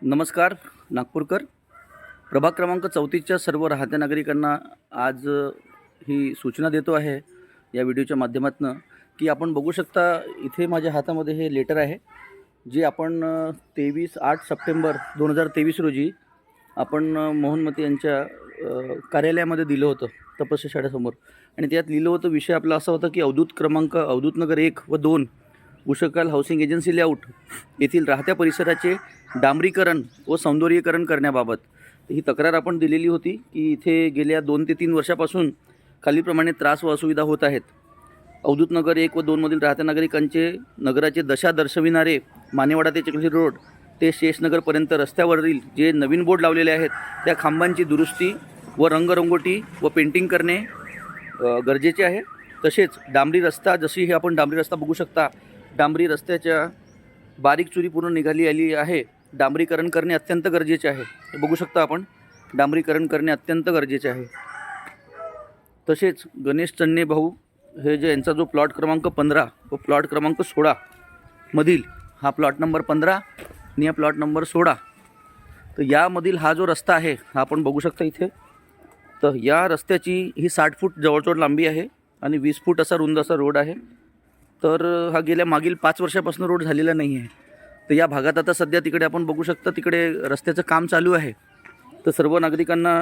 नमस्कार नागपूरकर. प्रभाग क्रमांक 34च्या सर्व राहत्या नागरिकांना आज ही सूचना देतो आहे या व्हिडिओच्या माध्यमातून की आपण बघू शकता इथे माझ्या हातामध्ये हे लेटर आहे जे आपण 8 सप्टेंबर 2023 रोजी आपण मोहनमती यांच्या कार्यालयामध्ये दिलं होतं तपस्या शाळेसमोर. आणि त्यात लिहिलं होतं, विषय आपला असा होता की अवधूत नगर 1 व 2 उषकाल हाऊसिंग एजन्सी लेआउट येथील राहत्या परिसराचे डांबरीकरण व सौंदर्यीकरण करण्याबाबत ही तक्रार आपण दिलेली होती की इथे गेल्या 2 ते 3 वर्षापासून खालीलप्रमाणे त्रास व असुविधा होत आहेत. अवधूत नगर 1 व 2 मधील राहत्या नागरिकांचे नगराचे दशा दर्शविणारे मानेवाडा ते चिखली रोड ते शेषनगरपर्यंत रस्त्यावरील जे नवीन बोर्ड लावलेले आहेत त्या खांबांची दुरुस्ती व रंगरंगोटी व पेंटिंग करणे गरजेचे आहे. तसेच डांबरी रस्ता, जशी हे आपण डांबरी रस्ता बघू शकता, डांबरी रस्त्याच्या बारीक चुरी पूर्ण निघाली आली आहे. डांबरीकरण करणे अत्यंत गरजेचे आहे. हे बघू शकता आपण, डांबरीकरण करणे अत्यंत गरजेचे आहे. तसेच गणेश चन्ने भाऊ हे जे यांचा जो प्लॉट क्रमांक 15 व प्लॉट क्रमांक 16 मधील, हा प्लॉट नंबर 15 आणि हा प्लॉट नंबर 16, तर यामधील हा जो रस्ता आहे हा आपण बघू शकता इथे. तर या रस्त्याची ही 60 फूट जवळजवळ लांबी आहे आणि 20 फूट असा रुंद असा रोड आहे. तर हा गेल्या मागील 5 वर्षापासून रोड झालेला नाही आहे. तर या भागात आता सध्या तिकडे आपण बघू शकता तिकडे रस्त्याचं काम चालू आहे. तर सर्व नागरिकांना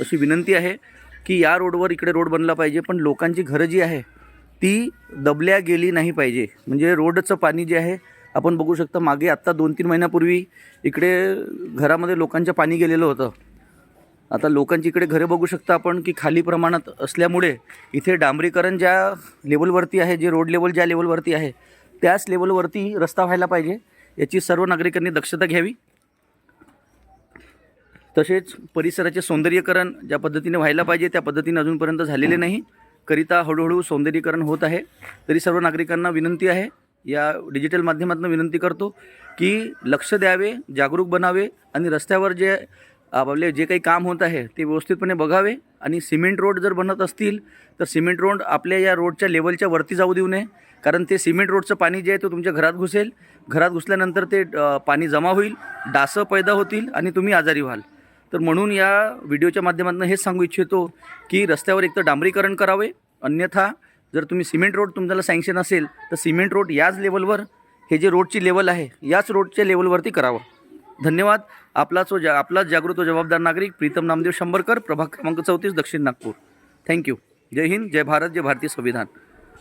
अशी विनंती आहे की या रोडवर इकडे रोड बनला पाहिजे, पण लोकांची घरं जी आहे ती दबल्या गेली नाही पाहिजे. म्हणजे रोडचं पाणी जे आहे आपण बघू शकता, मागे आत्ता 2-3 महिन्यापूर्वी इकडे घरामध्ये लोकांचं पाणी गेलेलं होतं. आता लोकांची इकडे घरे बघू शकता आपण की खाली प्रमाणात असल्यामुळे इथे डांबरीकरण ज्या लेवलवरती आहे, जे रोड लेवल ज्या लेवलवरती आहे त्याच लेवलवरती रस्ता व्हायला पाहिजे. याची सर्व नागरिकांनी दक्षता घ्यावी. तसेच परिसराचे सौंदर्यीकरण ज्या पद्धतीने व्हायला पाहिजे त्या पद्धतीने अजूनपर्यंत झालेले नाही, करिता हळूहळू सौंदर्यीकरण होत आहे. तरी सर्व नागरिकांना विनंती आहे, या डिजिटल माध्यमातून विनंती करतो की लक्ष द्यावे, जागरूक बनावे आणि रस्त्यावर जे आपले जे काही काम होत आहे ते व्यवस्थितपणे बघावे. आणि सिमेंट रोड जर बनत असतील तर सिमेंट रोड आपल्या या रोडच्या लेवलच्या वरती जाऊ देऊ नये, कारण ते सिमेंट रोडचं पाणी जे आहे ते तुमच्या घरात घुसेल. घरात घुसल्यानंतर ते पाणी जमा होईल, डासं पैदा होतील आणि तुम्ही आजारी व्हाल. तर म्हणून या व्हिडिओच्या माध्यमातून हेच सांगू इच्छितो की रस्त्यावर एकतर डांबरीकरण करावे, अन्यथा जर तुम्ही सिमेंट रोड तुमच्याला सँक्शन असेल तर सिमेंट रोड याच लेवलवर, हे जे रोडची लेवल आहे याच रोडच्या लेवलवरती करावं. धन्यवाद. आपलाच जागृत व जबाबदार नागरिक प्रीतम नामदेव शंभरकर, प्रभाग क्रमांक 34, दक्षिण नागपूर. थँक्यू. जय हिंद, जय भारत, जय भारतीय संविधान.